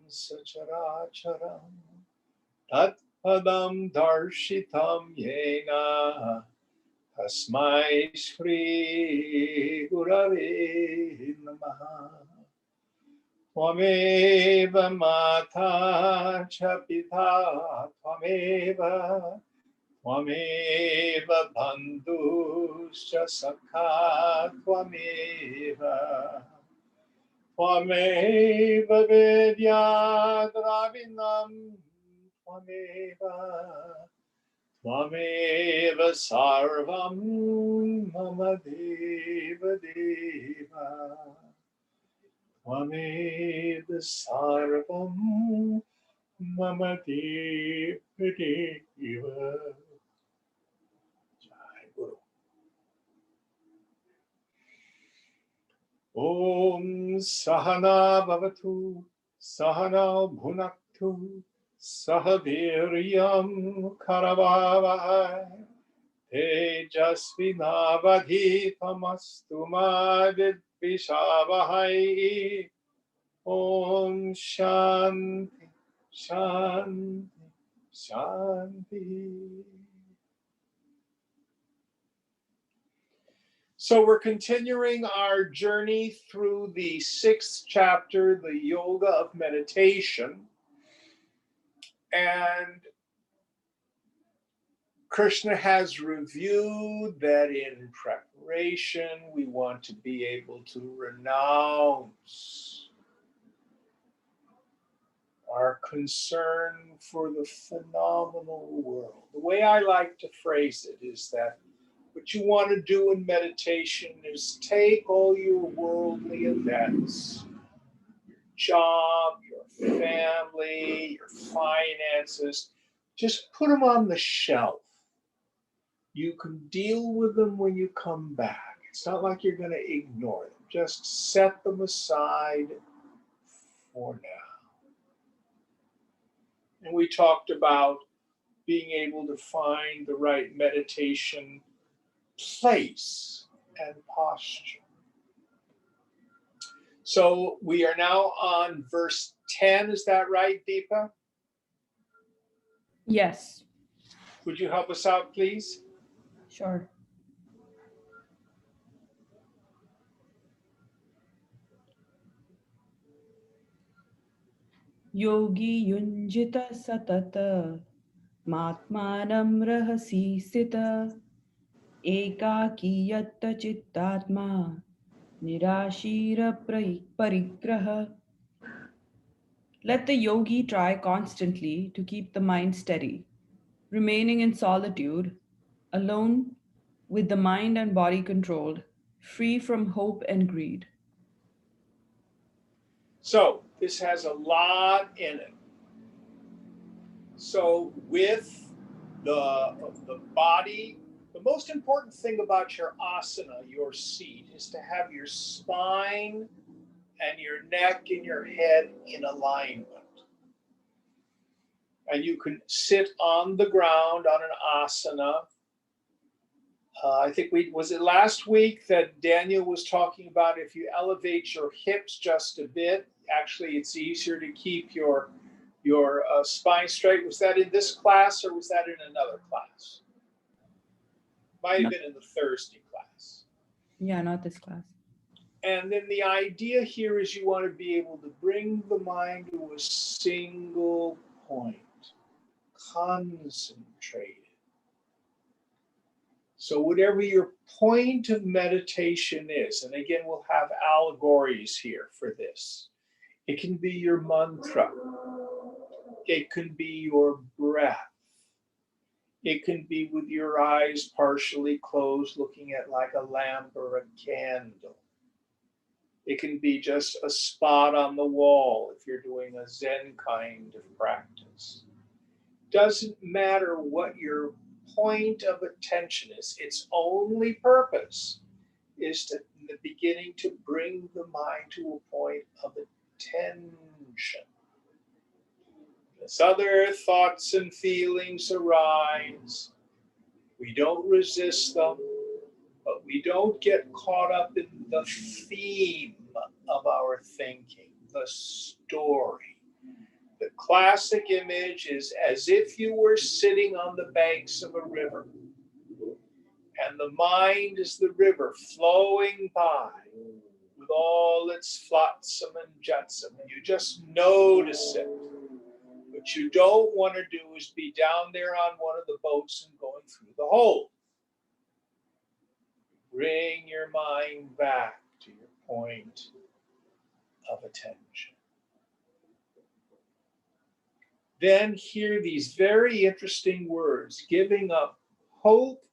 sacharacharam tat padam darshitam yena tasmai Shri Gurave Namaha. Tvameva mata cha pita tvameva bandhuscha sakha tvameva vidya dravinam tvameva sarvam mama deva deva tvameva sarvam mama deva deva. Jai Guru. Om Sahana Bhavatu Sahana Bhunaktu Sahaviryam Karavavai Tejasvinavadhitamastu ma vidvishavahai. Om Shanti Shanti Shanti. So we're continuing our journey through the 6th chapter, the Yoga of Meditation. And Krishna has reviewed that in preparation, we want to be able to renounce our concern for the phenomenal world. The way I like to phrase it is that what you want to do in meditation is take all your worldly events, your job, your family, your finances, just put them on the shelf. You can deal with them when you come back. It's not like you're going to ignore them. Just set them aside for now. And we talked about being able to find the right meditation place and posture. So we are now on verse 10. Is that right, Deepa? Yes. Would you help us out, please? Sure. Yogi yunjita satata matmanam rahasi sita ekaki yatta chittatma nirashira parigraha. Let the yogi try constantly to keep the mind steady, remaining in solitude, alone, with the mind and body controlled, free from hope and greed. So this has a lot in it. So with the body, the most important thing about your asana, your seat, is to have your spine and your neck and your head in alignment. And you can sit on the ground on an asana. I think was it last week that Daniel was talking about if you elevate your hips just a bit, actually it's easier to keep your spine straight. Was that in this class or was that in another class? Might have been in the Thursday class. Yeah, not this class. And then the idea here is you want to be able to bring the mind to a single point, concentrated. So whatever your point of meditation is, and again, we'll have allegories here for this. It can be your mantra. It can be your breath. It can be with your eyes partially closed, looking at like a lamp or a candle. It can be just a spot on the wall if you're doing a Zen kind of practice. Doesn't matter what your point of attention is. Its only purpose is to, in the beginning, to bring the mind to a point of attention. As other thoughts and feelings arise, we don't resist them, but we don't get caught up in the theme of our thinking, the story. classic image is as if you were sitting on the banks of a river, and the mind is the river flowing by with all its flotsam and jetsam, and you just notice it. What you don't want to do is be down there on one of the boats and going through the hole. Bring your mind back to your point of attention. Then hear these very interesting words, giving up hope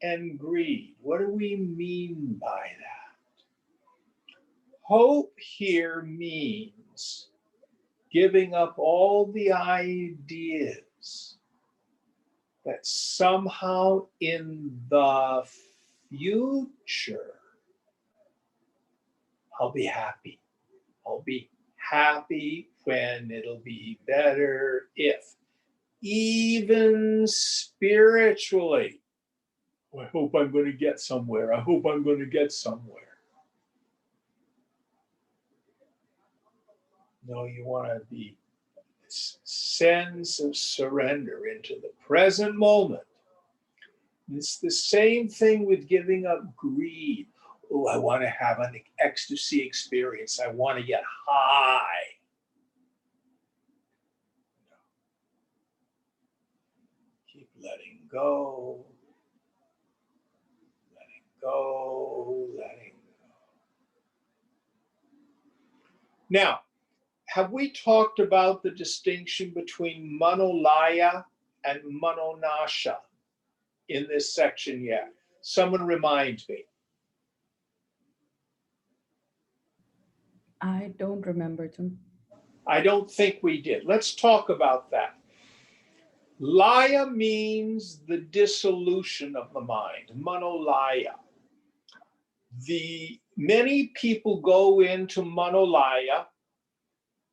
and greed. What do we mean by that? Hope here means giving up all the ideas that somehow in the future I'll be happy. I'll be happy when it'll be better if. Even spiritually. I hope I'm going to get somewhere. I hope I'm going to get somewhere. No, you want to be this sense of surrender into the present moment. It's the same thing with giving up greed. Oh, I want to have an ecstasy experience. I want to get high. No. Keep letting go. Letting go. Now, have we talked about the distinction between Manolaia and Manonasha in this section yet? Someone remind me. I don't remember, Tim. I don't think we did. Let's talk about that. Laya means the dissolution of the mind, Manolaia. Many people go into Manolaia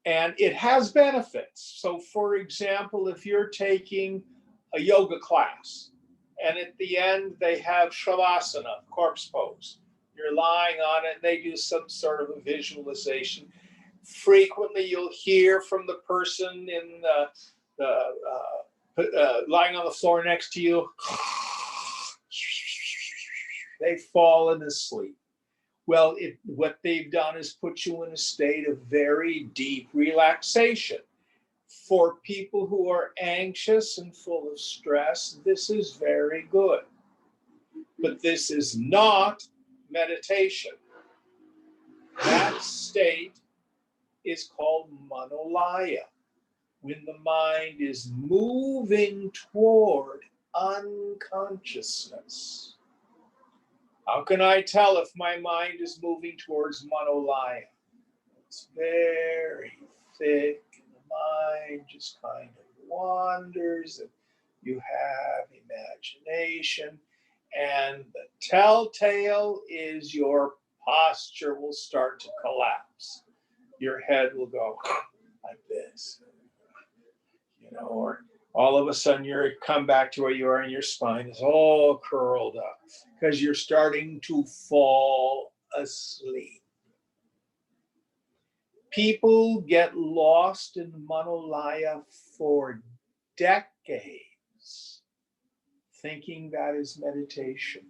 and it has benefits. So for example, if you're taking a yoga class and at the end they have Shavasana, corpse pose, you're lying on it and they do some sort of a visualization. Frequently you'll hear from the person in lying on the floor next to you, they've fallen asleep. Well, what they've done is put you in a state of very deep relaxation. For people who are anxious and full of stress, this is very good. But this is not meditation. That state is called Manolaia, when the mind is moving toward unconsciousness. How can I tell if my mind is moving towards Manolaia? It's very thick, and the mind just kind of wanders, and you have imagination, and the telltale is your posture will start to collapse. Your head will go like this, or all of a sudden you come back to where you are and your spine is all curled up because you're starting to fall asleep. People get lost in Manolaia for decades thinking that is meditation.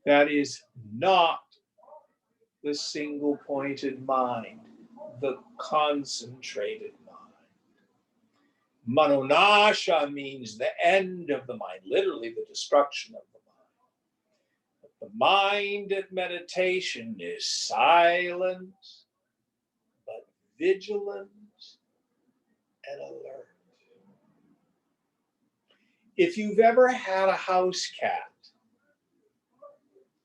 That is not the single-pointed mind, the concentrated mind. Manonasha means the end of the mind, literally the destruction of the mind. But the mind at meditation is silent, but vigilant and alert. If you've ever had a house cat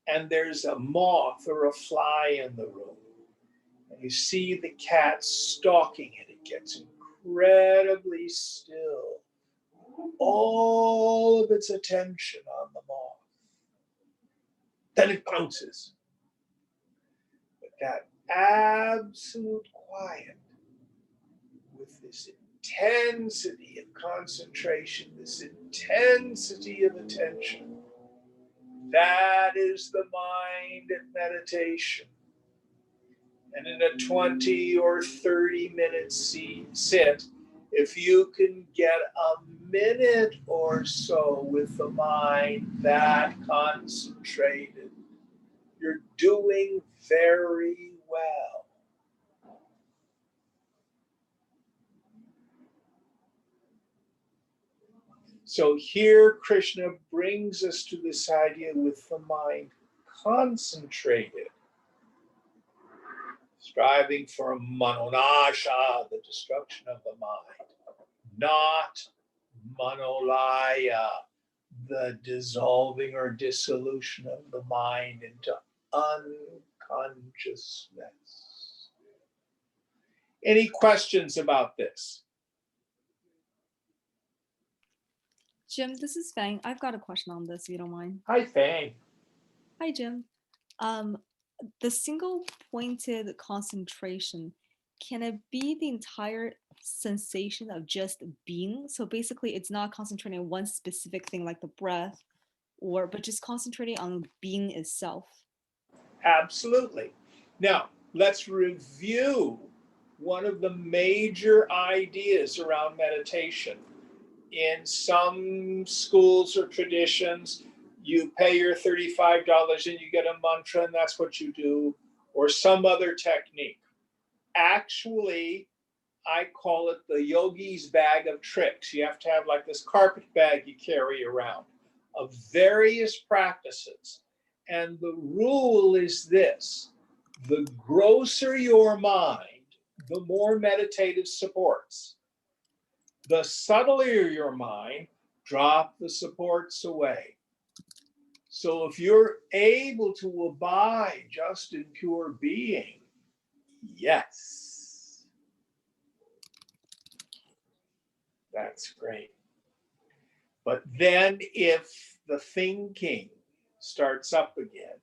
and there's a moth or a fly in the room, and you see the cat stalking it, it gets incredibly still. All of its attention on the moth. Then it pounces. But that absolute quiet with this intensity of concentration, this intensity of attention, that is the mind at meditation. And in a 20 or 30-minute sit, if you can get a minute or so with the mind that concentrated, you're doing very well. So here Krishna brings us to this idea with the mind concentrated, striving for Manonasha, the destruction of the mind, not Manolaia, the dissolving or dissolution of the mind into unconsciousness. Any questions about this? Jim, this is Fang. I've got a question on this, if you don't mind. Hi, Fang. Hi, Jim. The single pointed concentration, can it be the entire sensation of just being? So basically it's not concentrating on one specific thing like the breath, but just concentrating on being itself. Absolutely. Now, let's review one of the major ideas around meditation. In some schools or traditions, you pay your $35 and you get a mantra and that's what you do, or some other technique. Actually, I call it the yogi's bag of tricks. You have to have like this carpet bag you carry around of various practices. And the rule is this: the grosser your mind, the more meditative supports. The subtler your mind, drop the supports away. So if you're able to abide just in pure being, yes, that's great. But then if the thinking starts up again,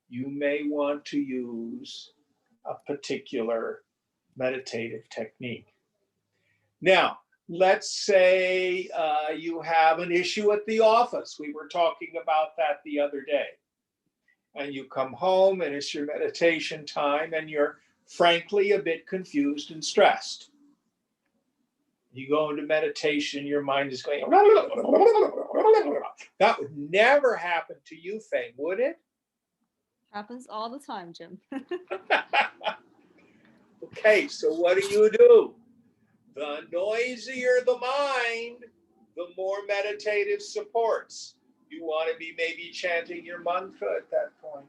you may want to use a particular meditative technique. Now, let's say you have an issue at the office. We were talking about that the other day. And you come home and it's your meditation time and you're frankly a bit confused and stressed. You go into meditation, your mind is going, that would never happen to you, Fang, would it? Happens all the time, Jim. Okay, so what do? The noisier the mind, the more meditative supports. You want to be maybe chanting your mantra at that point.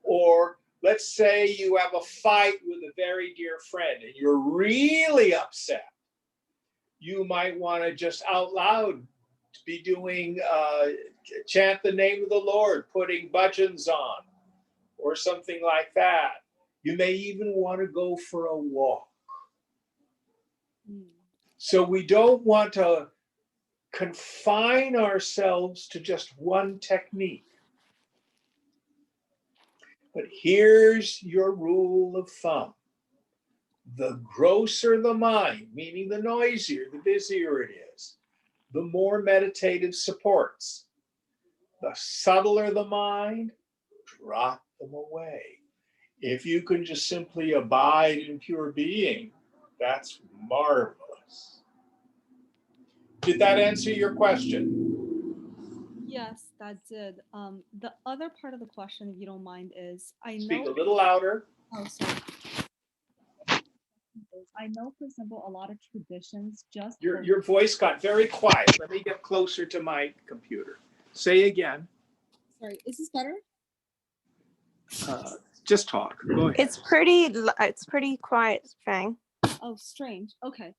Or let's say you have a fight with a very dear friend and you're really upset. You might want to just out loud be doing, chant the name of the Lord, putting bhajans on, or something like that. You may even want to go for a walk. So we don't want to confine ourselves to just one technique. But here's your rule of thumb. The grosser the mind, meaning the noisier, the busier it is, the more meditative supports. The subtler the mind, drop them away. If you can just simply abide in pure being, that's marvelous. Did that answer your question? Yes, that did. The other part of the question, if you don't mind, is Speak a little louder. Oh, sorry. I know, for example, a lot of traditions just... Your voice got very quiet. Let me get closer to my computer. Say again. Sorry, is this better? Just talk. Go ahead. It's pretty quiet, Fang. Oh, strange. Okay.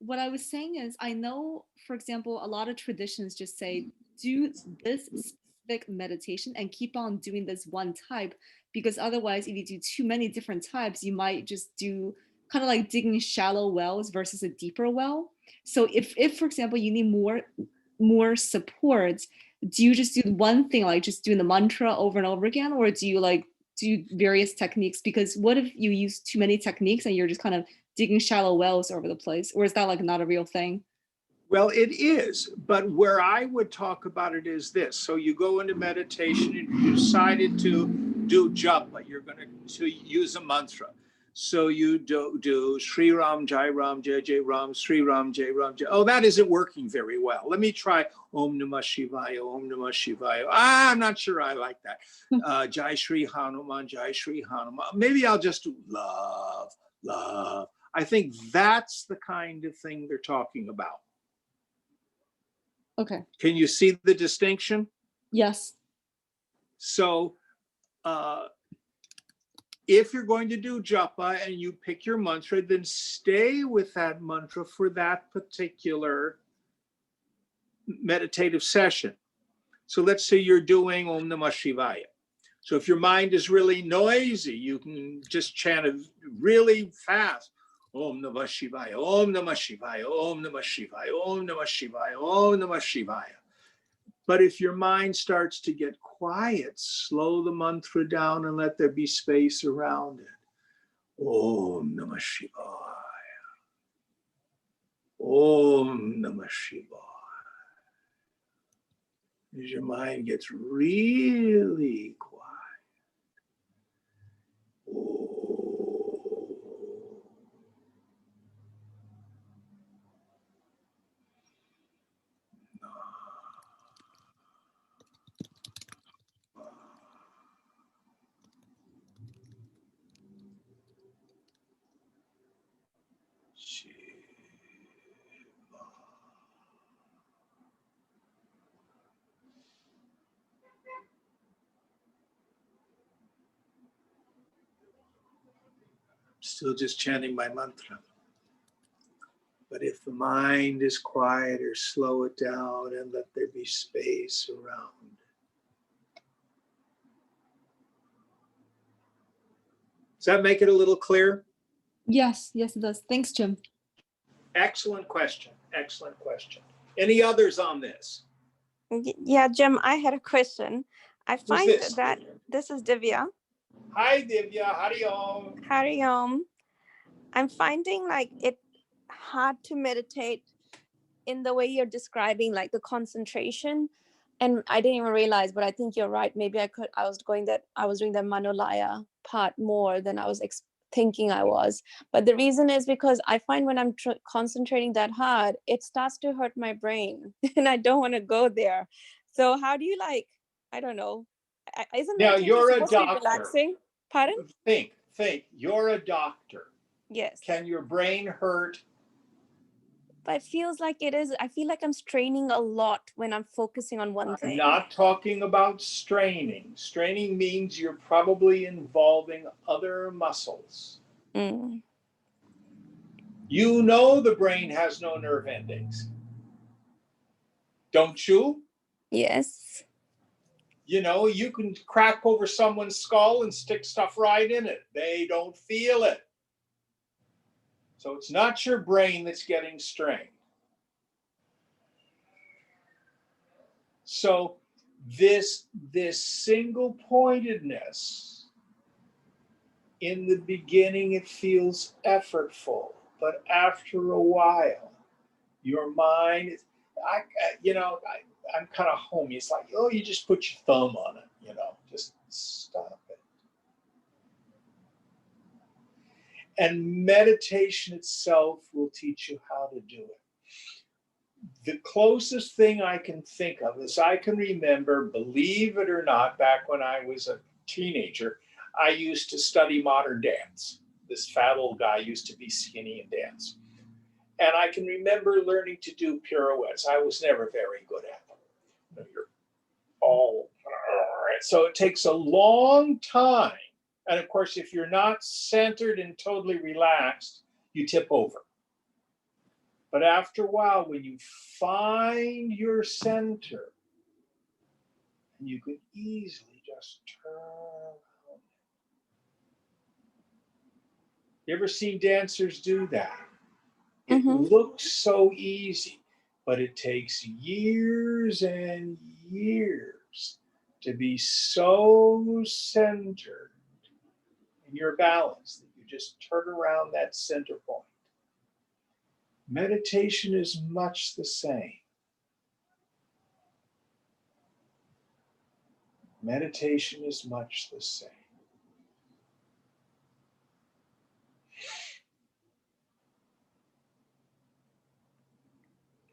What I was saying is, I know, for example, a lot of traditions just say, do this specific meditation and keep on doing this one type, because otherwise, if you do too many different types, you might just do kind of like digging shallow wells versus a deeper well. So if for example, you need more support, do you just do one thing, like just doing the mantra over and over again, or do you like do various techniques? Because what if you use too many techniques and you're just kind of digging shallow wells over the place? Or is that like not a real thing? Well, it is, but where I would talk about it is this. So you go into meditation and you decided to do japa, you're going to use a mantra. So you do Sri Ram, Jai Ram, Jai Jai Ram, Sri Ram, Jai Ram, Jai. Oh, that isn't working very well. Let me try Om Namah Shivaya, Om Namah Shivaya. I'm not sure I like that. Jai Shri Hanuman, Jai Shri Hanuman. Maybe I'll just do love, love. I think that's the kind of thing they're talking about. Okay. Can you see the distinction? Yes. So if you're going to do japa and you pick your mantra, then stay with that mantra for that particular meditative session. So let's say you're doing Om Namah Shivaya. So if your mind is really noisy, you can just chant it really fast. Om Namah Shivaya, Om Namah Shivaya, Om Namah Shivaya, Om Namah Shivaya, Om Namah Shivaya. But if your mind starts to get quiet, slow the mantra down and let there be space around it. Om Namah Shivaya. Om Namah Shivaya. As your mind gets really quiet. Still just chanting my mantra. But if the mind is quieter, slow it down and let there be space around. Does that make it a little clear? Yes, yes, it does. Thanks, Jim. Excellent question. Excellent question. Any others on this? Yeah, Jim, I had a question. I find this? that this is Divya. Hi, Divya. Hari Om. Hari Om. I'm finding like it hard to meditate in the way you're describing, like the concentration. And I didn't even realize, but I think you're right. Maybe I was doing the Manolaia part more than I was thinking I was. But the reason is because I find when I'm concentrating that hard, it starts to hurt my brain and I don't want to go there. So how do you I don't know. Isn't now meditation you're a supposed to be doctor. relaxing? Pardon? Think. You're a doctor. Yes. Can your brain hurt? But it feels like it is. I feel like I'm straining a lot when I'm focusing on one thing. I'm not talking about straining. Straining means you're probably involving other muscles. Mm. You know the brain has no nerve endings. Don't you? Yes. You know, you can crack over someone's skull and stick stuff right in it. They don't feel it. So it's not your brain that's getting strained. So this single pointedness, in the beginning it feels effortful, but after a while, your mind is, I'm kind of homey. It's like, oh, you just put your thumb on it, just stop it. And meditation itself will teach you how to do it. The closest thing I can think of is I can remember, believe it or not, back when I was a teenager, I used to study modern dance. This fat old guy used to be skinny and dance. And I can remember learning to do pirouettes. I was never very good at them. You're all right. So it takes a long time. And of course, if you're not centered and totally relaxed, you tip over. But after a while, when you find your center, you can easily just turn around. You ever seen dancers do that? It looks so easy, but it takes years and years to be so centered in your balance that you just turn around that center point. Meditation is much the same. Meditation is much the same.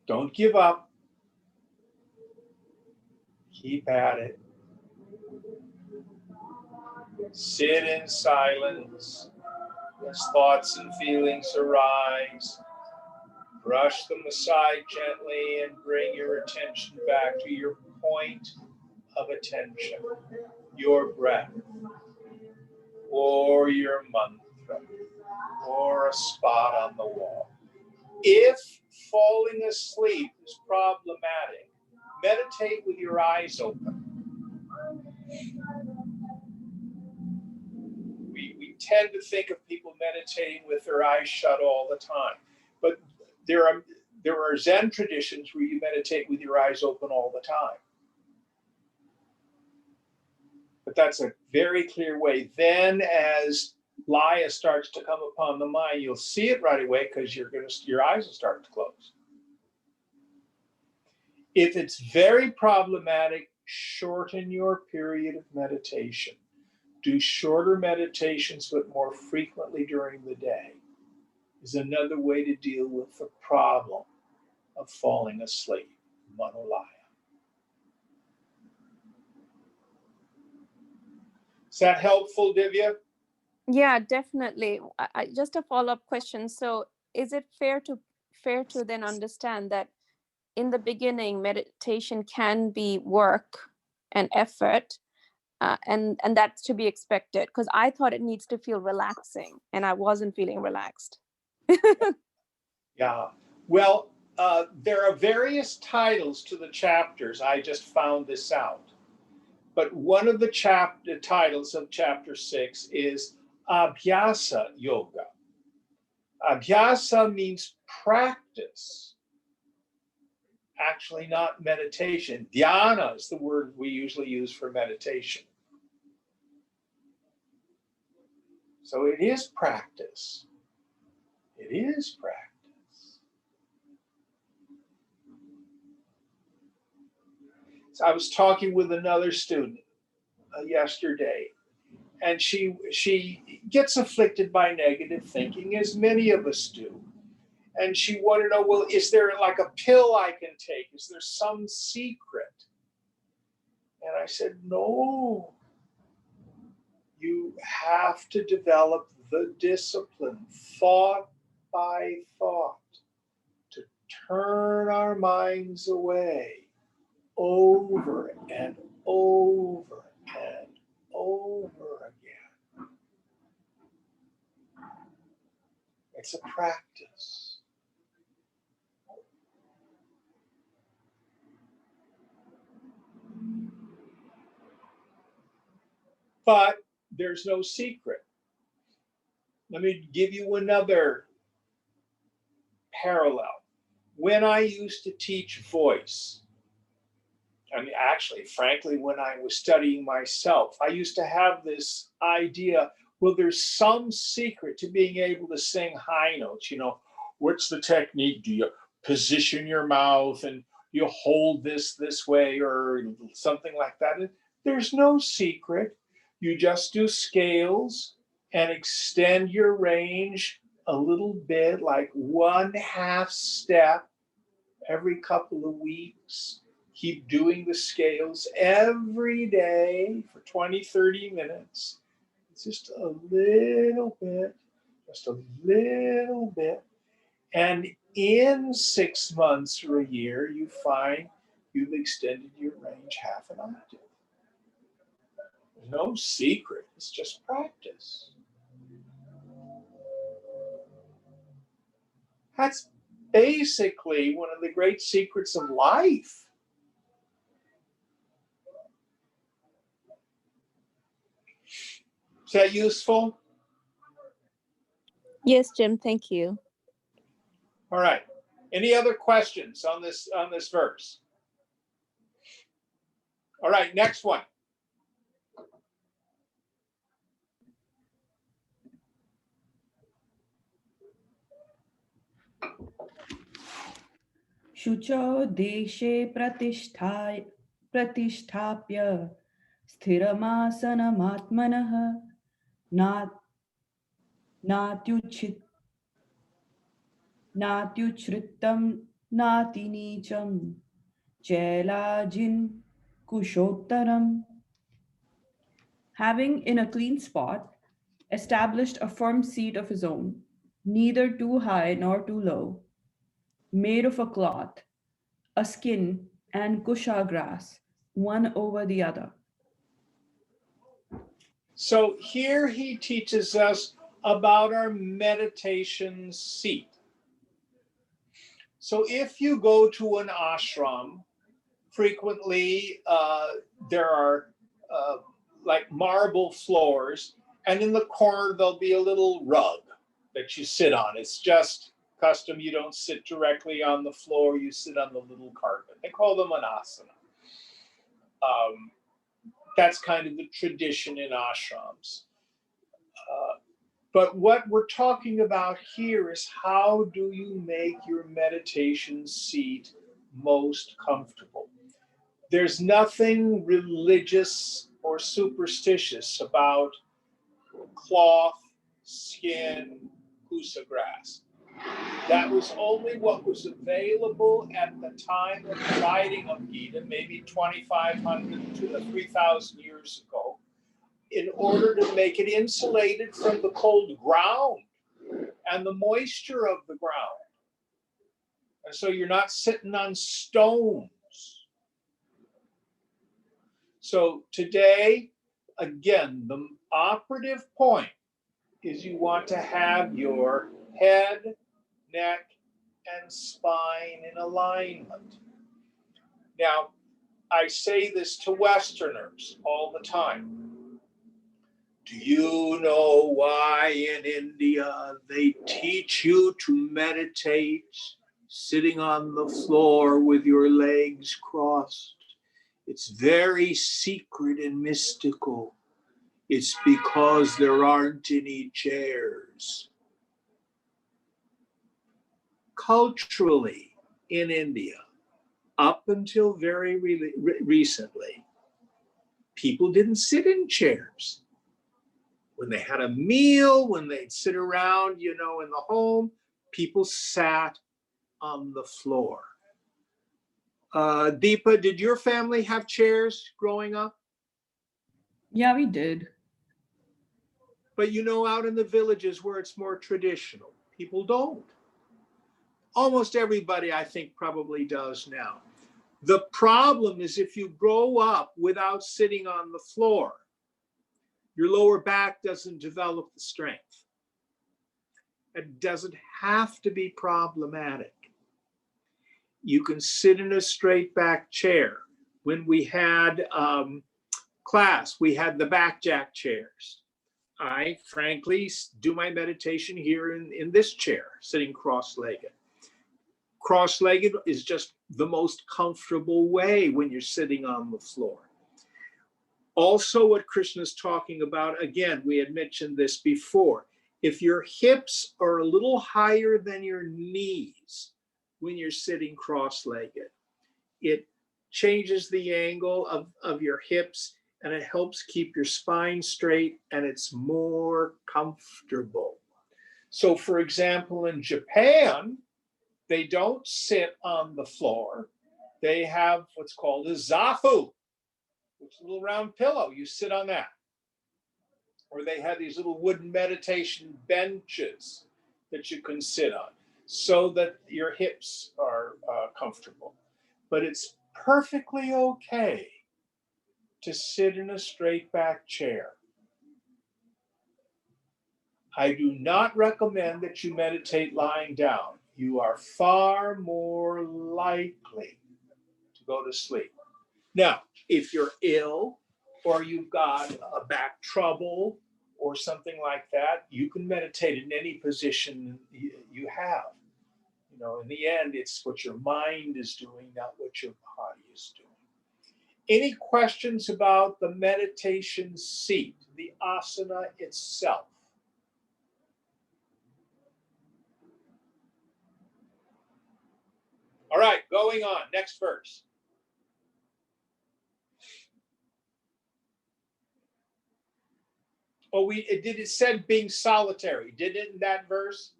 Don't give up. Keep at it. Sit in silence as thoughts and feelings arise. Brush them aside gently and bring your attention back to your point of attention, your breath, or your mantra, or a spot on the wall. If falling asleep is problematic, meditate with your eyes open. We tend to think of people meditating with their eyes shut all the time, but there are Zen traditions where you meditate with your eyes open all the time. But that's a very clear way. Then as Laya starts to come upon the mind, you'll see it right away because your eyes will start to close. If it's very problematic, shorten your period of meditation. Do shorter meditations, but more frequently during the day, is another way to deal with the problem of falling asleep. Manolaia. Is that helpful, Divya? Yeah, definitely. Just a follow-up question. So is it fair to then understand that in the beginning, meditation can be work and effort, and that's to be expected? Because I thought it needs to feel relaxing, and I wasn't feeling relaxed. Yeah. Well, there are various titles to the chapters. I just found this out. But one of the titles of chapter 6 is Abhyasa Yoga. Abhyasa means practice. Actually, not meditation. Dhyana is the word we usually use for meditation. So it is practice. It is practice. So I was talking with another student yesterday, and she gets afflicted by negative thinking, as many of us do. And she wanted to know, well, is there like a pill I can take? Is there some secret? And I said, no. You have to develop the discipline, thought by thought, to turn our minds away over and over and over again. It's a practice. But there's no secret. Let me give you another parallel. When I used to teach voice, I mean, actually, frankly, when I was studying myself, I used to have this idea, well, there's some secret to being able to sing high notes. You know, what's the technique? Do you position your mouth and you hold this way or something like that? There's no secret. You just do scales and extend your range a little bit, like 1/2 step every couple of weeks. Keep doing the scales every day for 20, 30 minutes. It's just a little bit, just a little bit. And in 6 months or a year, you find you've extended your range 1/2 an octave. There's no secret, it's just practice. That's basically one of the great secrets of life. Is that useful? Yes, Jim, thank you. All right. Any other questions on this verse? All right, next one. शुचौ देशे प्रतिष्ठाप्य स्थिरमासनमात्मनः नात्युच्छ्रितं Nati Nicham Chelajin Kushottaram. Having in a clean spot established a firm seat of his own, neither too high nor too low, made of a cloth, a skin, and kusha grass, one over the other. So here he teaches us about our meditation seat. So if you go to an ashram, frequently there are like marble floors, and in the corner there'll be a little rug that you sit on. It's just custom. You don't sit directly on the floor, you sit on the little carpet. They call them an asana. That's kind of the tradition in ashrams. But what we're talking about here is how do you make your meditation seat most comfortable? There's nothing religious or superstitious about cloth, skin, kusa grass. That was only what was available at the time of the writing of Gita, maybe 2,500 to 3,000 years ago, in order to make it insulated from the cold ground and the moisture of the ground. And so you're not sitting on stones. So today, again, the operative point is you want to have your head, neck, and spine in alignment. Now, I say this to Westerners all the time. Do you know why in India they teach you to meditate sitting on the floor with your legs crossed? It's very secret and mystical. It's because there aren't any chairs. Culturally, in India, up until very recently, people didn't sit in chairs. When they had a meal, when they'd sit around, in the home, people sat on the floor. Deepa, did your family have chairs growing up? Yeah, we did. But out in the villages where it's more traditional, people don't. Almost everybody, I think, probably does now. The problem is if you grow up without sitting on the floor, your lower back doesn't develop the strength. It doesn't have to be problematic. You can sit in a straight back chair. When we had class, we had the back jack chairs. I frankly do my meditation here in this chair, sitting cross-legged. Cross-legged is just the most comfortable way when you're sitting on the floor. Also, what Krishna's talking about, again, we had mentioned this before. If your hips are a little higher than your knees when you're sitting cross-legged, it changes the angle of your hips and it helps keep your spine straight and it's more comfortable. So, for example, in Japan, they don't sit on the floor. They have what's called a zafu, which is a little round pillow. You sit on that. Or they have these little wooden meditation benches that you can sit on so that your hips are comfortable. But it's perfectly okay to sit in a straight back chair. I do not recommend that you meditate lying down. You are far more likely to go to sleep. Now, if you're ill or you've got a back trouble or something like that, you can meditate in any position you have. In the end, it's what your mind is doing, not what your body is doing. Any questions about the meditation seat, the asana itself? All right, going on, next verse. Oh, it said being solitary, did it in that verse?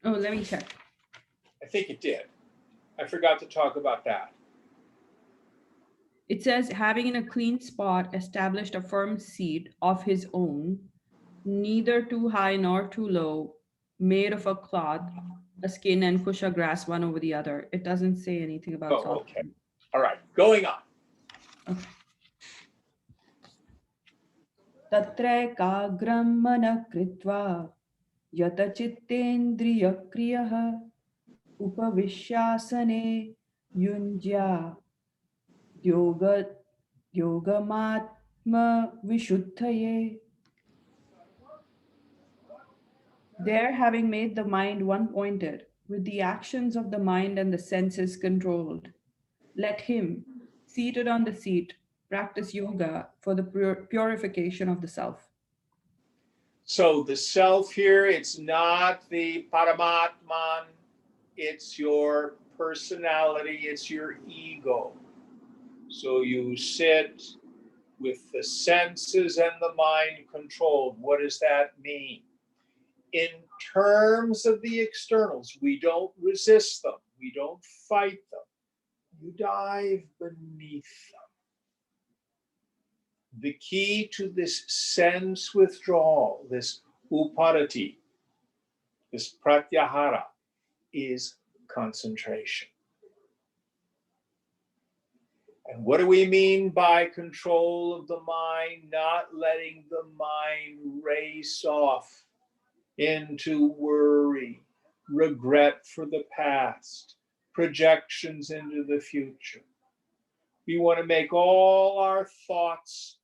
Oh, let me check. I think it did. I forgot to talk about that. It says, having in a clean spot established a firm seat of his own, neither too high nor too low, made of a cloth, a skin, and kusha grass one over the other. It doesn't say anything about Oh, soft. okay. All right, going on. Okay. Tatraiकाग्रं मनः कृत्वा यतचित्तेन्द्रियक्रियः उपविश्यासने युञ्ज्या योग योगमात्मविशुद्धये. There, having made the mind one-pointed, with the actions of the mind and the senses controlled, let him, seated on the seat, practice yoga for the purification of the self. So the self here, it's not the Paramatman, it's your personality, it's your ego. So you sit with the senses and the mind controlled. What does that mean? In terms of the externals, we don't resist them, we don't fight them. You dive beneath them. The key to this sense withdrawal, this upadati, this pratyahara, is concentration. And what do we mean by control of the mind? Not letting the mind race off into worry, regret for the past, projections into the future. We want to make all our thoughts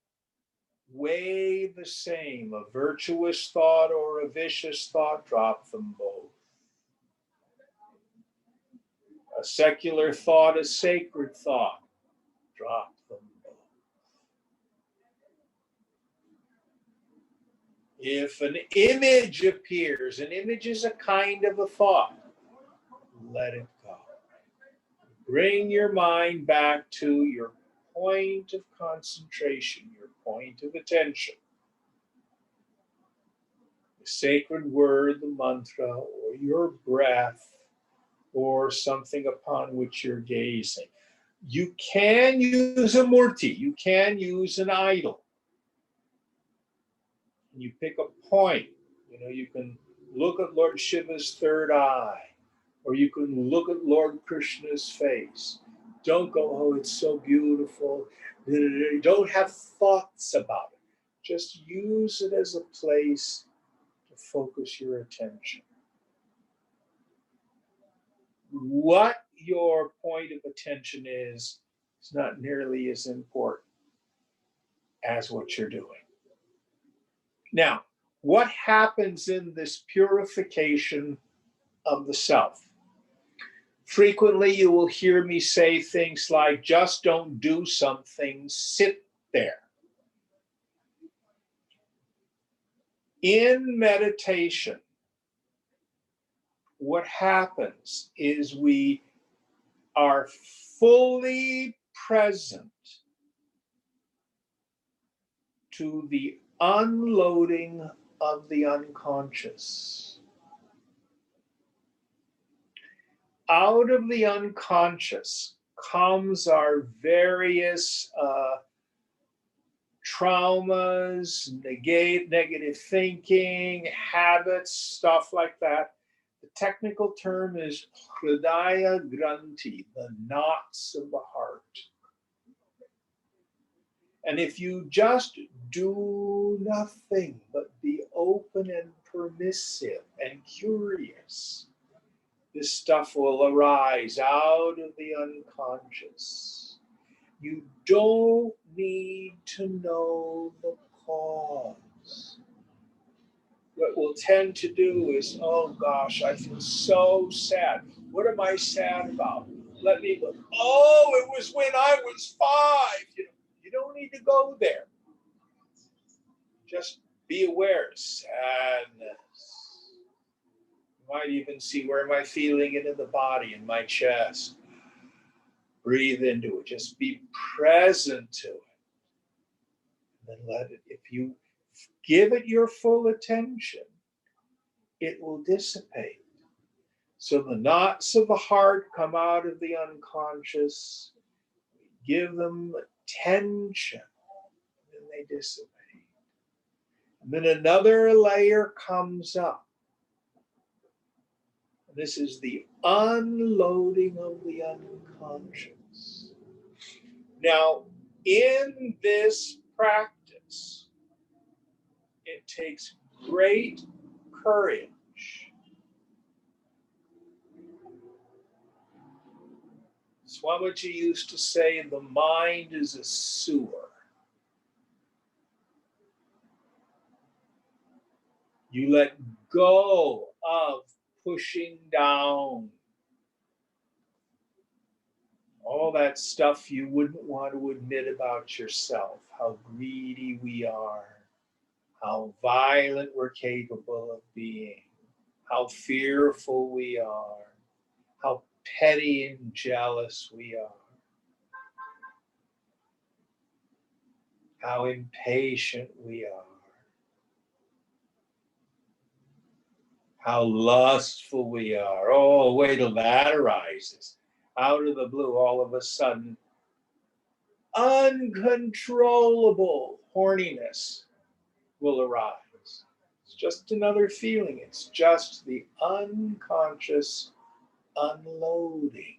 weigh the same. A virtuous thought or a vicious thought, drop them both. A secular thought, a sacred thought, drop them both. If an image appears, an image is a kind of a thought, let it go. Bring your mind back to your point of concentration, your point of attention. The sacred word, the mantra, or your breath, or something upon which you're gazing. You can use a murti, you can use an idol. You pick a point, you can look at Lord Shiva's third eye, or you can look at Lord Krishna's face. Don't go, oh, it's so beautiful. Don't have thoughts about it. Just use it as a place to focus your attention. What your point of attention is not nearly as important as what you're doing. Now, what happens in this purification of the self? Frequently, you will hear me say things like, just don't do something, sit there. In meditation, what happens is we are fully present to the unloading of the unconscious. Out of the unconscious comes our various traumas, negative thinking, habits, stuff like that. The technical term is hridaya granthi, the knots of the heart. And if you just do nothing but be open and permissive and curious, this stuff will arise out of the unconscious. You don't need to know the cause. What we'll tend to do is, oh gosh, I feel so sad. What am I sad about? Let me look. Oh, it was when I was 5. You don't need to go there. Just be aware. Sadness. You might even see, where am I feeling it in the body, in my chest? Breathe into it. Just be present to it. And then let it, if you give it your full attention, it will dissipate. So the knots of the heart come out of the unconscious, give them tension, and they dissipate. And then another layer comes up. This is the unloading of the unconscious. Now, in this practice, it takes great courage. Swamiji used to say, the mind is a sewer. You let go of pushing down all that stuff you wouldn't want to admit about yourself, how greedy we are, how violent we're capable of being, how fearful we are, how petty and jealous we are, how impatient we are, how lustful we are. Oh, wait till that arises. Out of the blue, all of a sudden, uncontrollable horniness will arise. It's just another feeling. It's just the unconscious unloading.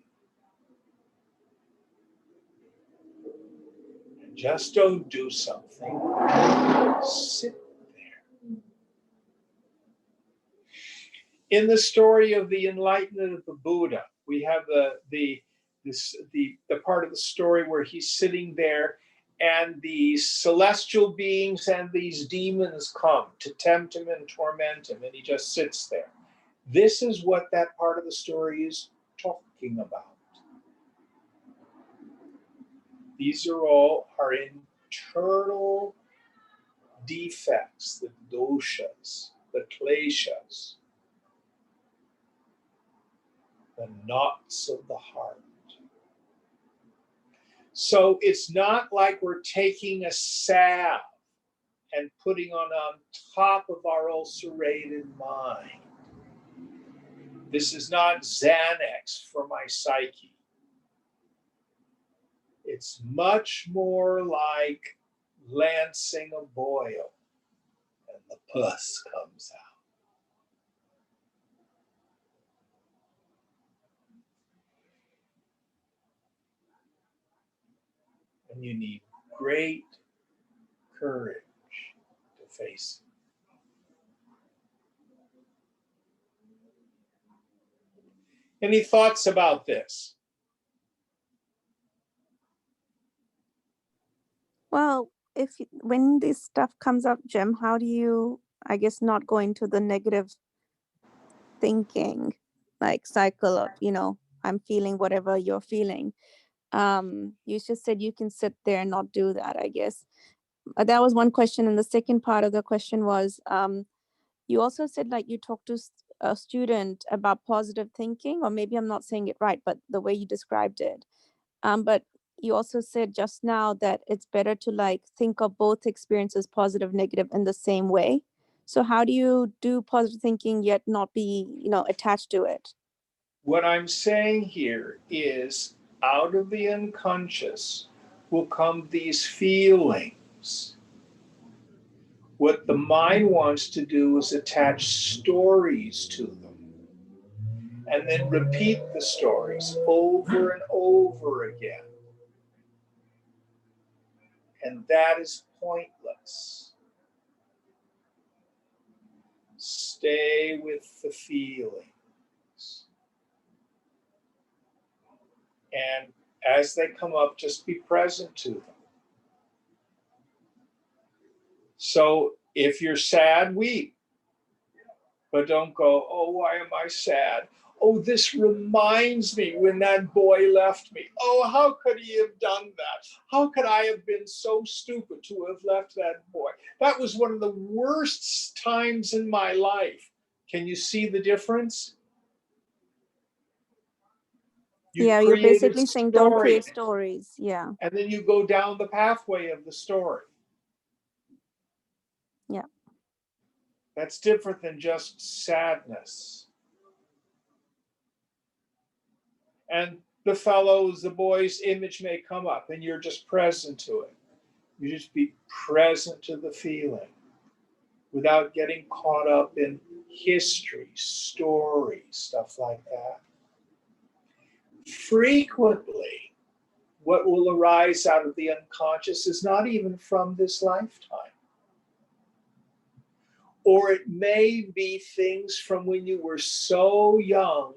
And just don't do something. Sit there. In the story of the enlightenment of the Buddha, we have the part of the story where he's sitting there and these celestial beings and these demons come to tempt him and torment him, and he just sits there. This is what that part of the story is talking about. These are all our internal defects, the doshas, the kleshas, the knots of the heart. So it's not like we're taking a salve and putting on top of our ulcerated mind. This is not Xanax for my psyche. It's much more like lancing a boil and the pus comes out. And you need great courage to face it. Any thoughts about this? Well, when this stuff comes up, Jim, how do you, I guess, not go into the negative thinking, like cycle of, I'm feeling whatever you're feeling. You just said you can sit there and not do that, I guess. That was one question. And the second part of the question was, you also said like you talked to a student about positive thinking, or maybe I'm not saying it right, but the way you described it. But you also said just now that it's better to like think of both experiences, positive, negative, in the same way. So how do you do positive thinking yet not be, attached to it? What I'm saying here is out of the unconscious will come these feelings. What the mind wants to do is attach stories to them and then repeat the stories over and over again. And that is pointless. Stay with the feelings. And as they come up, just be present to them. So if you're sad, weep. But don't go, oh, why am I sad? Oh, this reminds me when that boy left me. Oh, how could he have done that? How could I have been so stupid to have left that boy? That was one of the worst times in my life. Can you see the difference? You're basically saying don't create stories. Yeah. And then you go down the pathway of the story. Yeah. That's different than just sadness. And the boy's image may come up, and you're just present to it. You just be present to the feeling without getting caught up in history, stories, stuff like that. Frequently, what will arise out of the unconscious is not even from this lifetime. Or it may be things from when you were so young,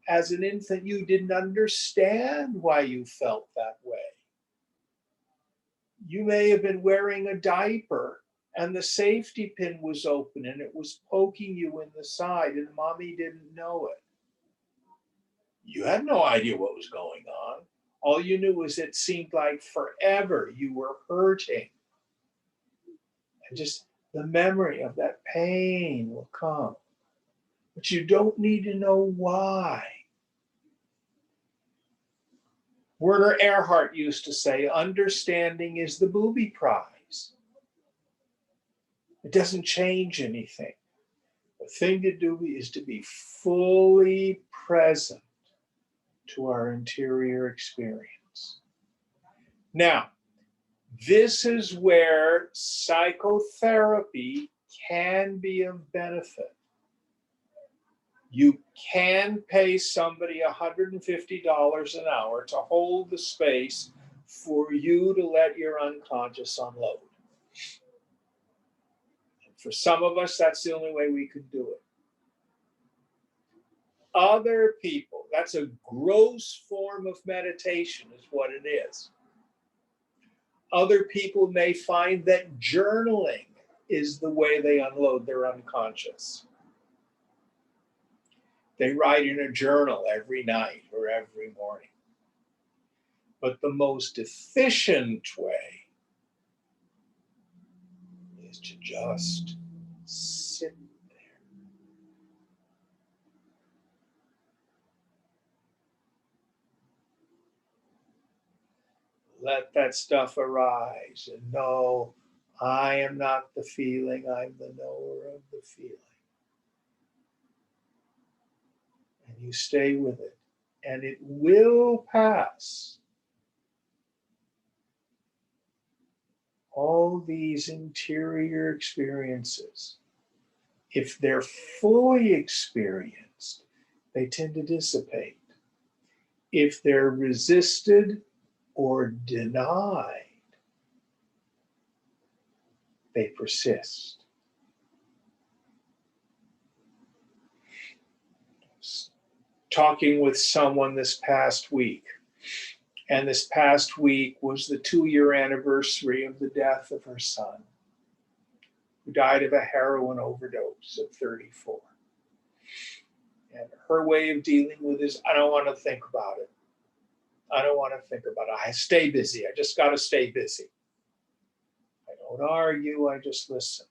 as an infant, you didn't understand why you felt that way. You may have been wearing a diaper and the safety pin was open and it was poking you in the side and mommy didn't know it. You had no idea what was going on. All you knew was it seemed like forever you were hurting. And just the memory of that pain will come. But you don't need to know why. Werner Erhard used to say, understanding is the booby prize. It doesn't change anything. The thing to do is to be fully present to our interior experience. Now, this is where psychotherapy can be of benefit. You can pay somebody $150 an hour to hold the space for you to let your unconscious unload. And for some of us, that's the only way we could do it. Other people, that's a gross form of meditation, is what it is. Other people may find that journaling is the way they unload their unconscious. They write in a journal every night or every morning. But the most efficient way is to just sit there. Let that stuff arise and know I am not the feeling, I'm the knower of the feeling. And you stay with it, and it will pass. All these interior experiences, if they're fully experienced, they tend to dissipate. If they're resisted or denied, they persist. Talking with someone this past week, and this past week was the 2-year anniversary of the death of her son, who died of a heroin overdose at 34. And her way of dealing with this, I don't want to think about it. I don't want to think about it. I stay busy. I just got to stay busy. I don't argue. I just listen.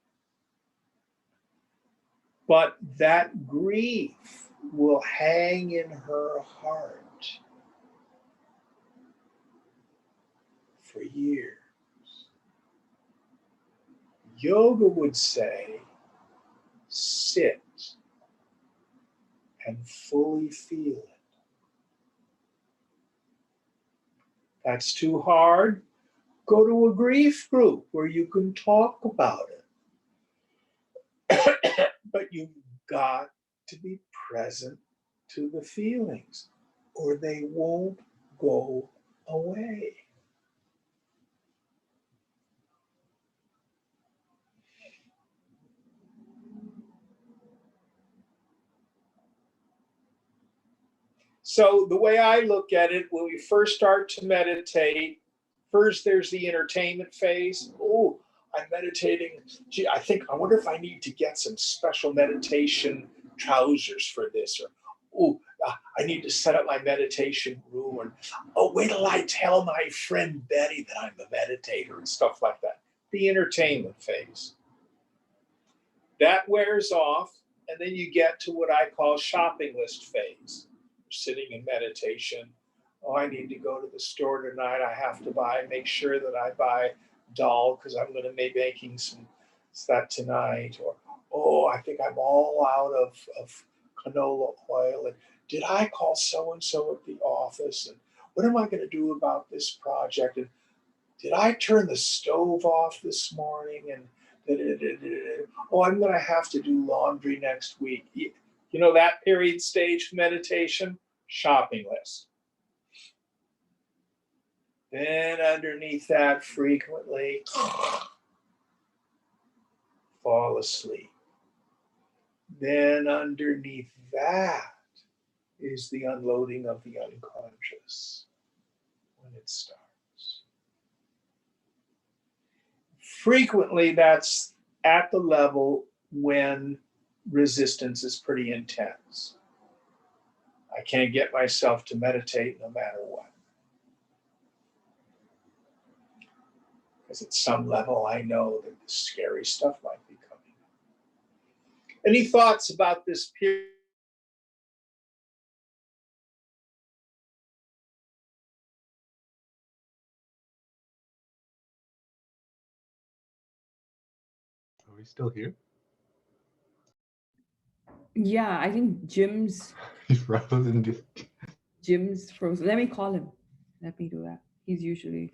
But that grief will hang in her heart for years. Yoga would say, sit and fully feel it. That's too hard. Go to a grief group where you can talk about it. But you've got to be present to the feelings, or they won't go away. So the way I look at it, when we first start to meditate, first there's the entertainment phase. Oh, I'm meditating. Gee, I wonder if I need to get some special meditation trousers for this. Or, I need to set up my meditation room. And, wait till I tell my friend Betty that I'm a meditator and stuff like that. The entertainment phase. That wears off, and then you get to what I call shopping list phase. Sitting in meditation. I need to go to the store tonight. I have to make sure that I buy dal because I'm going to be making that tonight. Or, I think I'm all out of canola oil. And did I call so-and-so at the office? And what am I going to do about this project? And did I turn the stove off this morning? And oh, I'm going to have to do laundry next week. You know that period stage meditation? Shopping list. Then underneath that, frequently fall asleep. Then underneath that is the unloading of the unconscious when it starts. Frequently, that's at the level when resistance is pretty intense. I can't get myself to meditate no matter what. Because at some level, I know that the scary stuff might be coming. Any thoughts about this period? Are we still here? Yeah, I think Jim's He's frozen. frozen. Let me call him. Let me do that. He's usually.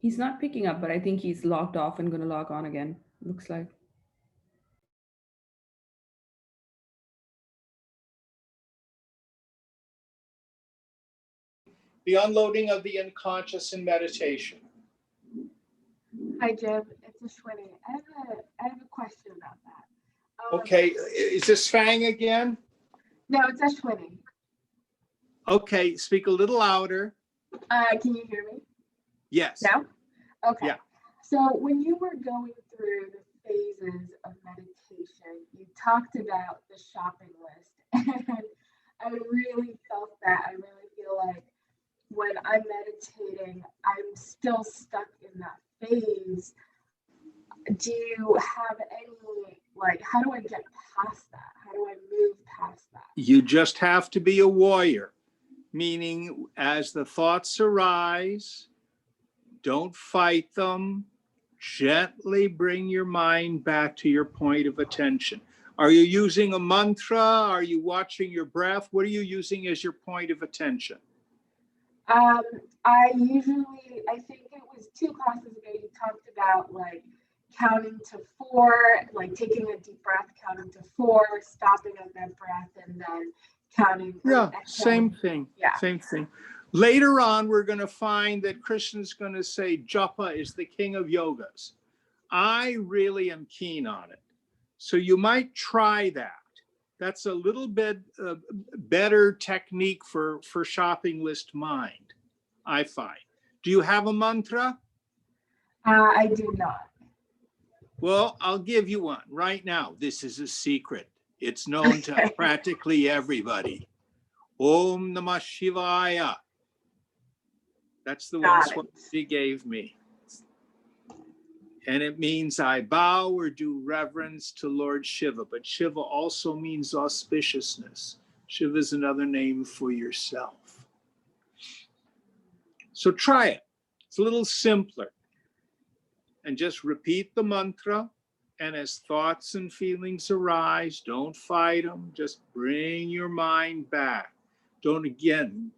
He's not picking up, but I think he's logged off and going to log on again. Looks like. The unloading of the unconscious in meditation. Hi, Jim. It's Ashwini. I have a question about that. Okay, is this Fang again? No, it's Ashwini. Okay, speak a little louder. Can you hear me Yes. now? Okay. Yeah. So when you were going through the phases of meditation, you talked about the shopping list. And I really felt that. I really feel like when I'm meditating, I'm still stuck in that phase. Do you have any, like, how do I get past that? How do I move past that? You just have to be a warrior, meaning as the thoughts arise, don't fight them. Gently bring your mind back to your point of attention. Are you using a mantra? Are you watching your breath? What are you using as your point of attention? I think it was 2 classes ago, you talked about like counting to 4, like taking a deep breath, counting to 4, stopping at that breath, and then counting. Yeah, same thing. Yeah. Same thing. Later on, we're going to find that Krishna's going to say japa is the king of yogas. I really am keen on it. So you might try that. That's a little bit better technique for shopping list mind, I find. Do you have a mantra? I do not. Well, I'll give you one right now. This is a secret. It's known to practically everybody. Om Namah Shivaya. That's the one she gave me. And it means I bow or do reverence to Lord Shiva. But Shiva also means auspiciousness. Shiva is another name for yourself. So try it. It's a little simpler. And just repeat the mantra. And as thoughts and feelings arise, don't fight them. Just bring your mind back. Don't again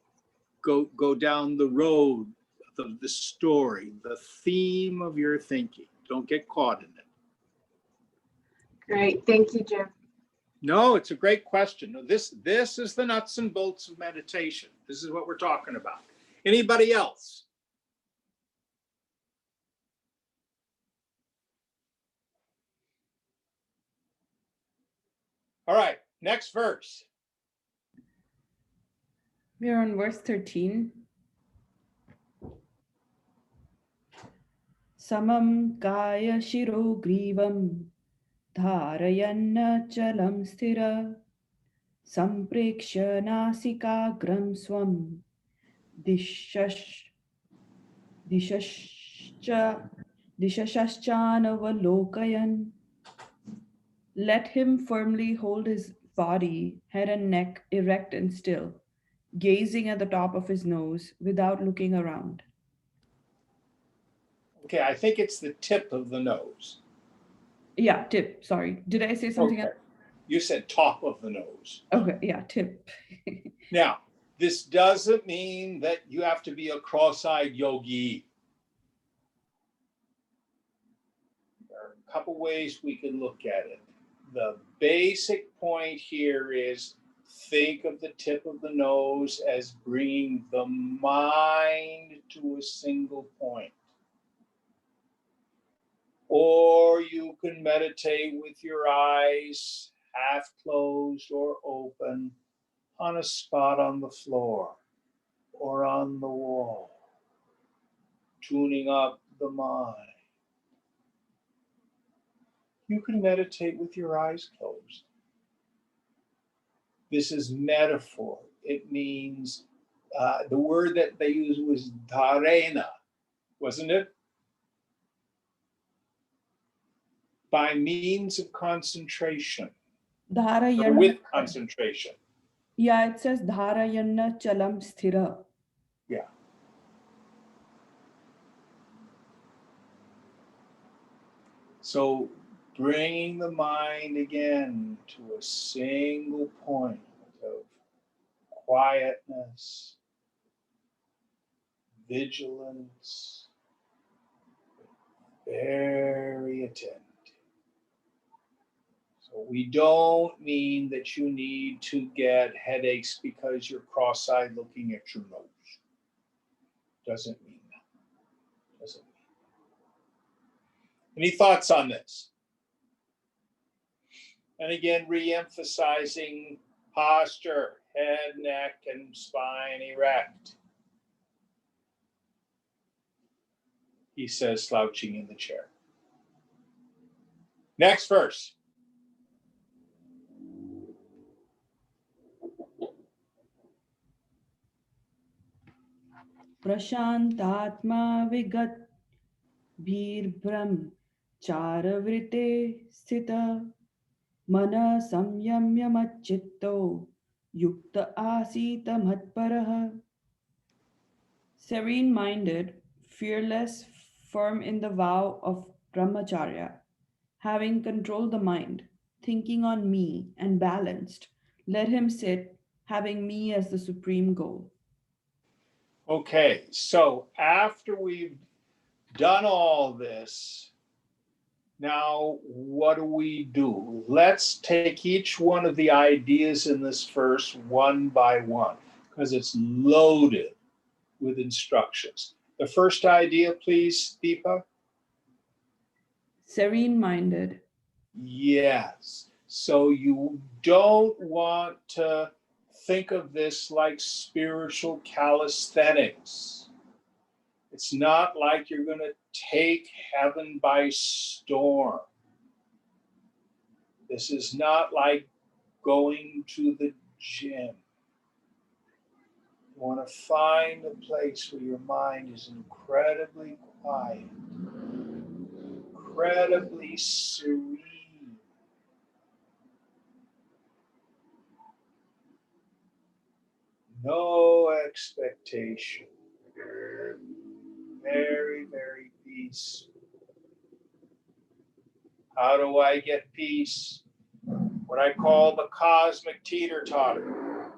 go down the road of the story, the theme of your thinking. Don't get caught in it. Great. Thank you, Jim. No, it's a great question. This is the nuts and bolts of meditation. This is what we're talking about. Anybody else? All right, next verse. We're on verse 13. Samam kaya shiro grivam dharayanna chalam sthira samprekshya nasikagram swam dishash dishashcha dishashaschanavalokayan. Let him firmly hold his body, head and neck erect and still, gazing at the top of his nose without looking around. Okay, I think it's the tip of the nose. Yeah, tip. Sorry. Did I say something Okay. else? You said top of the nose. Okay, yeah, tip. Now, this doesn't mean that you have to be a cross-eyed yogi. There are a couple ways we can look at it. The basic point here is think of the tip of the nose as bringing the mind to a single point. Or you can meditate with your eyes half closed or open on a spot on the floor or on the wall, tuning up the mind. You can meditate with your eyes closed. This is metaphor. It means, the word that they used was dharena, wasn't it? By means of concentration, or Dharayanna. with concentration. Yeah, it says Dharayanna chalam sthira. Yeah. So bringing the mind again to a single point of quietness, vigilance, very attentive. So we don't mean that you need to get headaches because you're cross-eyed looking at your nose. Doesn't mean that. Doesn't mean that. Any thoughts on this? And again, re-emphasizing posture, head, neck, and spine erect. He says, slouching in the chair. Next verse. Prashantatma vigat bhirbram charavrite sthita mana samyamya machitto yukta asita matparaha. Serene-minded, fearless, firm in the vow of brahmacharya, having controlled the mind, thinking on me and balanced, let him sit, having me as the supreme goal. Okay, so after we've done all this, now what do? Let's take each one of the ideas in this verse one by one, because it's loaded with instructions. The first idea, please, Deepa. Serene-minded. Yes. So you don't want to think of this like spiritual calisthenics. It's not like you're going to take heaven by storm. This is not like going to the gym. You want to find a place where your mind is incredibly quiet, incredibly serene. No expectation. Very, very peaceful. How do I get peace? What I call the cosmic teeter-totter.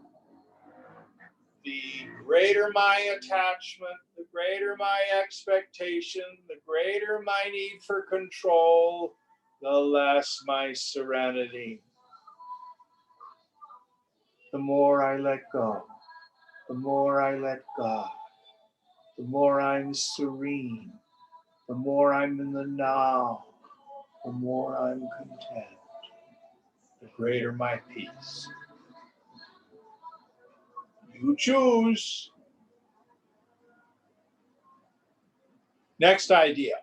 The greater my attachment, the greater my expectation, the greater my need for control, the less my serenity. The more I let go, the more I let God, the more I'm serene, the more I'm in the now, the more I'm content, the greater my peace. You choose. Next idea.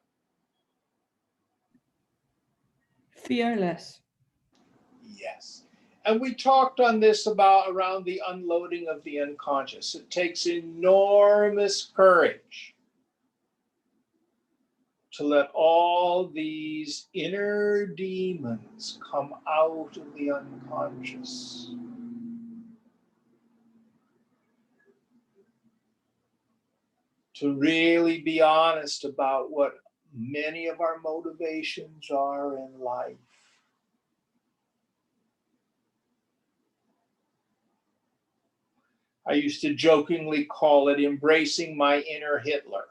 Fearless. Yes. And we talked on this about around the unloading of the unconscious. It takes enormous courage to let all these inner demons come out of the unconscious. To really be honest about what many of our motivations are in life. I used to jokingly call it embracing my inner Hitler.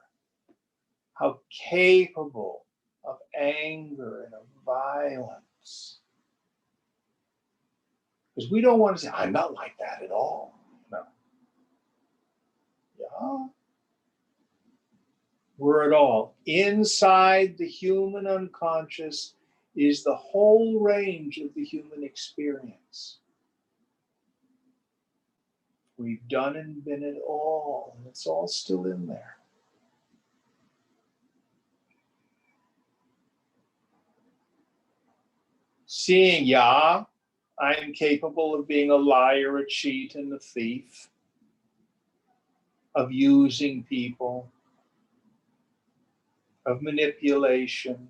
How capable of anger and of violence. Because we don't want to say, I'm not like that at all. No. Yeah. We're it all. Inside the human unconscious is the whole range of the human experience. We've done and been it all, and it's all still in there. Seeing, yeah, I am capable of being a liar, a cheat, and a thief, of using people, of manipulation.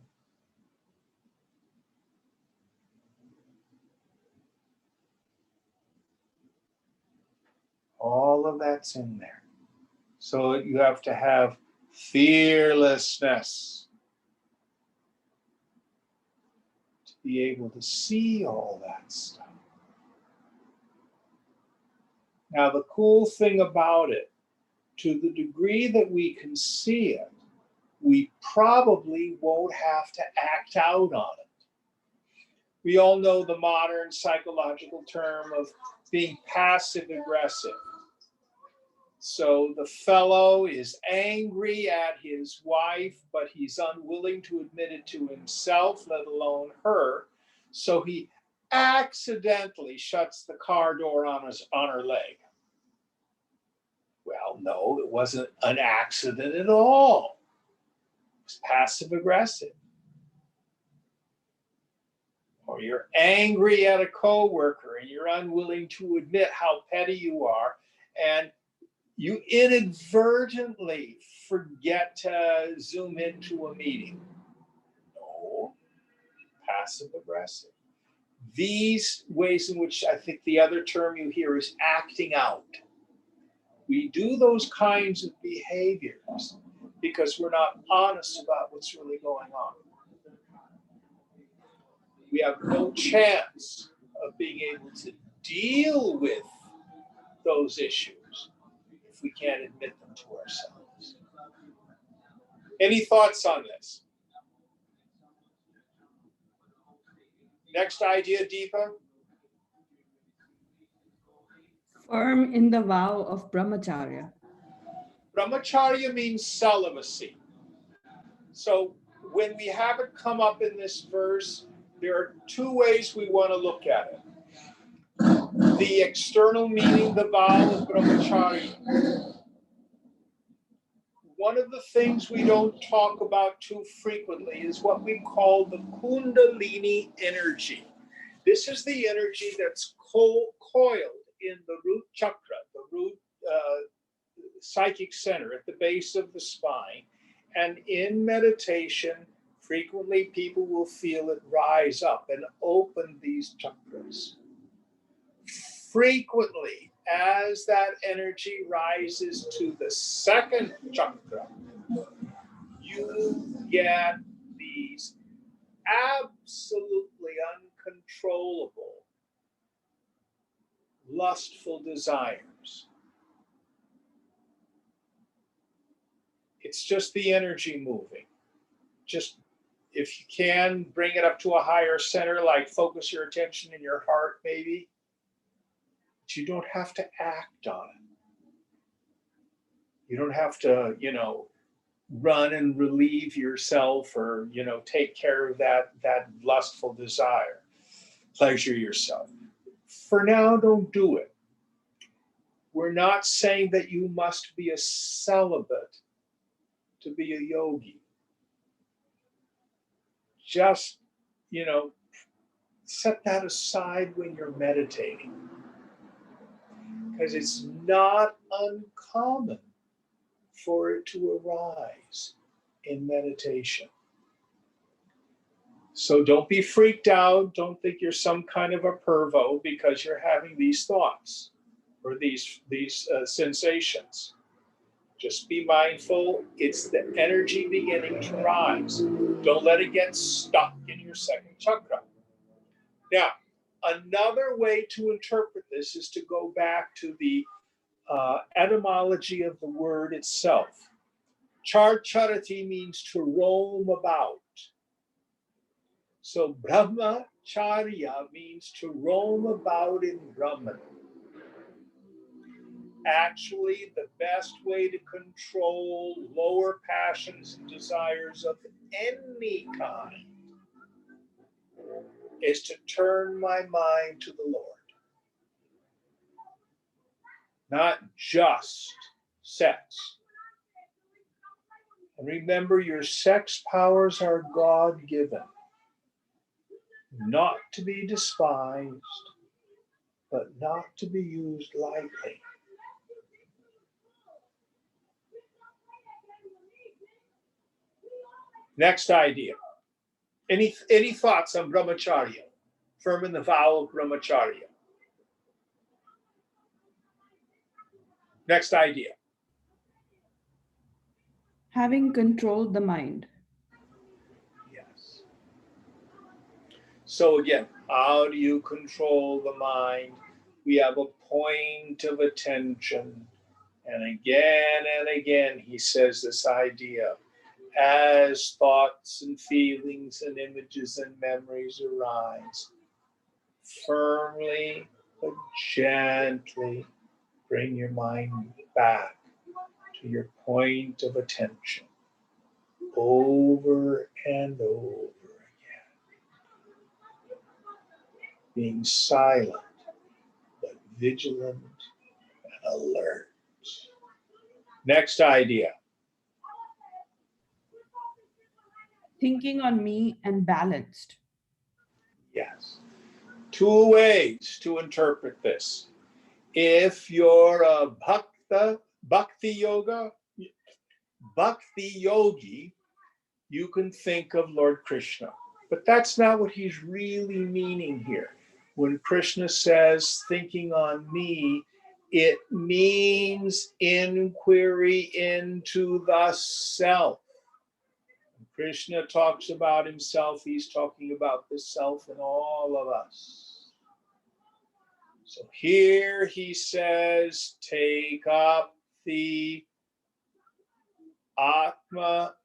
All of that's in there. So you have to have fearlessness to be able to see all that stuff. Now, the cool thing about it, to the degree that we can see it, we probably won't have to act out on it. We all know the modern psychological term of being passive aggressive. So the fellow is angry at his wife, but he's unwilling to admit it to himself, let alone her. So he accidentally shuts the car door on her leg. Well, no, it wasn't an accident at all. It was passive aggressive. Or you're angry at a coworker and you're unwilling to admit how petty you are, and you inadvertently forget to zoom into a meeting. No, passive aggressive. These ways in which I think the other term you hear is acting out. We do those kinds of behaviors because we're not honest about what's really going on. We have no chance of being able to deal with those issues if we can't admit them to ourselves. Any thoughts on this? Next idea, Deepa? Firm in the vow of brahmacharya. Brahmacharya means celibacy. So when we have it come up in this verse, there are two ways we want to look at it. The external meaning, the vow of brahmacharya. One of the things we don't talk about too frequently is what we call the Kundalini Energy. This is the energy that's coiled in the root chakra, the root psychic center at the base of the spine. And in meditation, frequently people will feel it rise up and open these chakras. Frequently, as that energy rises to the second chakra, you get these absolutely uncontrollable, lustful desires. It's just the energy moving. Just, if you can, bring it up to a higher center, like focus your attention in your heart, maybe. But you don't have to act on it. You don't have to, run and relieve yourself or, take care of that lustful desire. Pleasure yourself. For now, don't do it. We're not saying that you must be a celibate to be a yogi. Just, set that aside when you're meditating, because it's not uncommon for it to arise in meditation. So don't be freaked out. Don't think you're some kind of a pervo because you're having these thoughts or these sensations. Just be mindful. It's the energy beginning to rise. Don't let it get stuck in your second chakra. Now, another way to interpret this is to go back to the etymology of the word itself. Charcharati means to roam about. So brahmacharya means to roam about in Brahman. Actually, the best way to control lower passions and desires of any kind is to turn my mind to the Lord. Not just sex. And remember, your sex powers are God-given, not to be despised, but not to be used lightly. Next idea. Any thoughts on brahmacharya? Firm in the vow of brahmacharya. Next idea. Having controlled the mind. Yes. So again, how do you control the mind? We have a point of attention. And again, he says this idea. As thoughts and feelings and images and memories arise, firmly but gently bring your mind back to your point of attention over and over again. Being silent but vigilant and alert. Next idea. Thinking on me and balanced. Yes. Two ways to interpret this. If you're a bhakti yogi, you can think of Lord Krishna. But that's not what he's really meaning here. When Krishna says thinking on me, it means inquiry into the self. When Krishna talks about himself, he's talking about the self in all of us. So here he says, take up the Atma,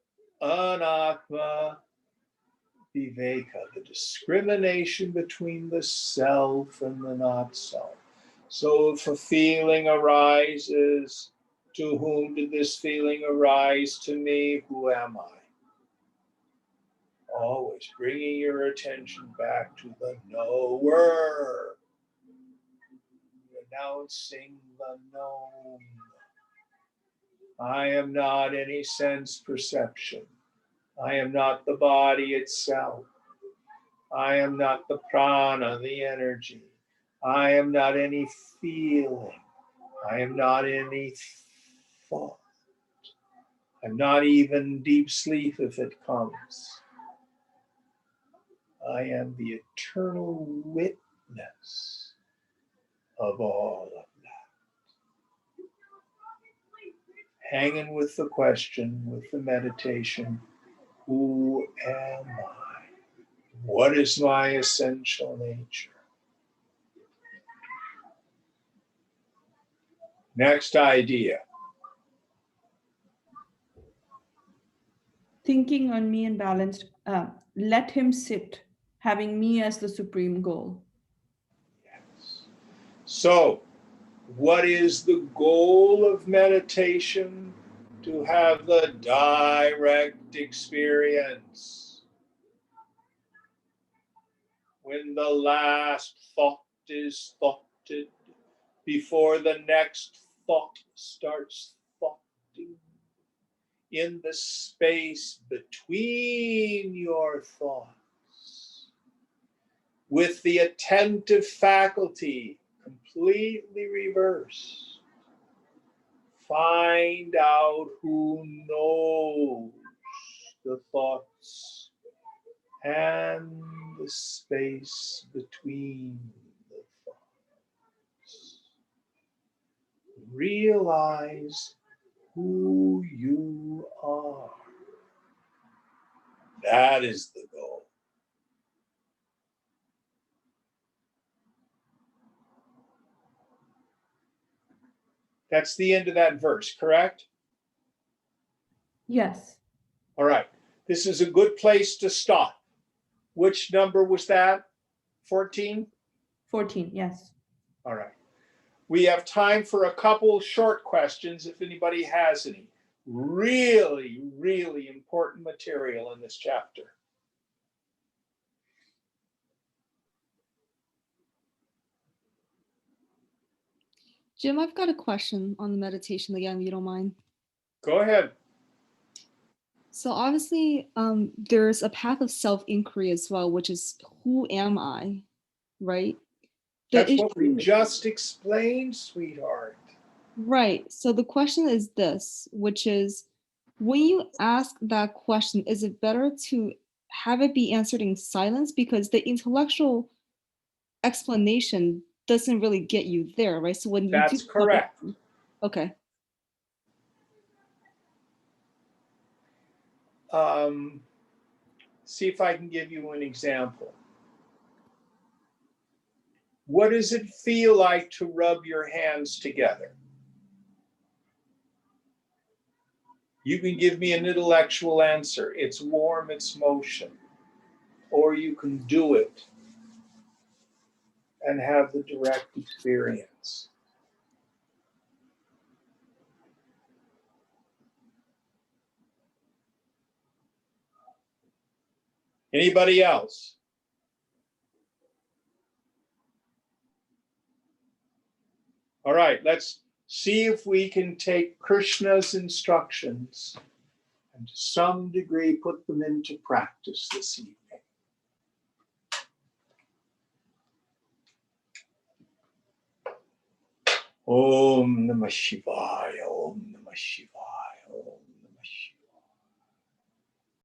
Anatma, Viveka, the discrimination between the self and the not self. So if a feeling arises, to whom did this feeling arise? To me, who am I? Always bringing your attention back to the knower. Announcing the known. I am not any sense perception. I am not the body itself. I am not the prana, the energy. I am not any feeling. I am not any thought. I'm not even deep sleep if it comes. I am the eternal witness of all of that. Hanging with the question, with the meditation, who am I? What is my essential nature? Next idea. Thinking on me and balanced. Let him sit, having me as the supreme goal. Yes. So, what is the goal of meditation? To have the direct experience. When the last thought is thoughted, before the next thought starts thoughting, in the space between your thoughts, with the attentive faculty completely reversed. Find out who knows the thoughts and the space between the thoughts. Realize who you are. That is the goal. That's the end of that verse, correct? Yes. All right. This is a good place to stop. Which number was that? 14? 14, yes. All right. We have time for a couple short questions if anybody has any. Really, really important material in this chapter. Jim, I've got a question on the meditation again, if you don't mind. Go ahead. So obviously, there's a path of self-inquiry as well, which is who am I, right? That's what we just explained, sweetheart. Right. So the question is this, which is, when you ask that question, is it better to have it be answered in silence? Because the intellectual explanation doesn't really get you there, right? So when you That's correct. Okay. See if I can give you an example. What does it feel like to rub your hands together? You can give me an intellectual answer. It's warm, it's motion. Or you can do it and have the direct experience. Anybody else? All right, let's see if we can take Krishna's instructions and to some degree put them into practice this evening. Om Namah Shivaya, Om Namah Shivaya.